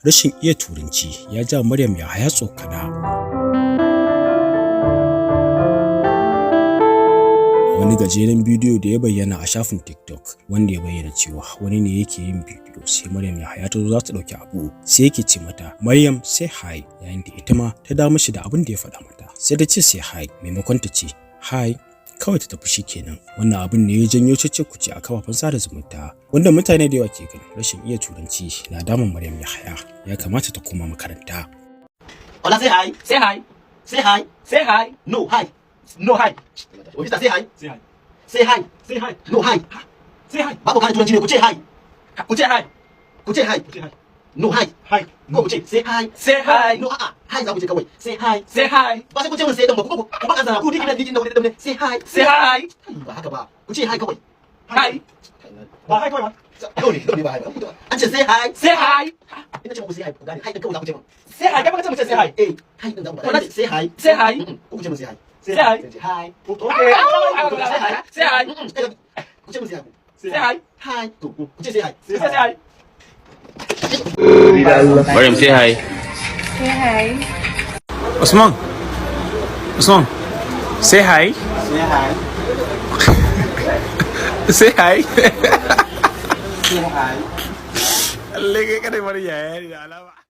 rashin iya turanci ya ja Maryam Yahaya tsokana. Wani gajeren bidiyo da ya bayyana a shafin TikTok wanda ya bayyana cewa wani ne yake yin bidiyo sai Maryam Yahaya ta zo za ta dauki abu sai yake ce mata Maryam say hi, yayin da ita ma ta da mishi da abin da ya faɗa mata sai ta ce say hi maimakon ta ce hi kawai ta tafi shikenan. Wannan abin ne ya janyo cece-kuce a kafafen sada zumunta wanda mutane da yawa ke ganin rashin iya turanci na damun Maryam Yahaya, ya kamata ta koma makaranta. Hola, say hi, say hi, say hi, say hi, no hi, no hi. Wajita say hi, say hi, say hi, say hi, no hi, say hi. Babu kana turanci ne ku ce hi, ku ce hi, ku ce hi, no hi, hi. Ko ku ce say hi, no hi za ku ce kawai say hi, ba sai ku ce mun sai dan ba ku ba azara ku dikin dikin da wani say hi, ba haka ba ku ce hi kawai, hi ba hi kawai ba dole ba hi ba an ce say hi ina ce muku say hi ku gane hi dan kawai za ku ce mun say hi kai ba ka ce mun say hi hi dan za ku ba say hi ku ce mun say hi say hi okay say hi ku ce mun say hi to ku ce say hi Maryam, say hi. Say hi. Usman, say hi. say hi Say hi. say hi Allah ka kare Maryam ya yi da alama.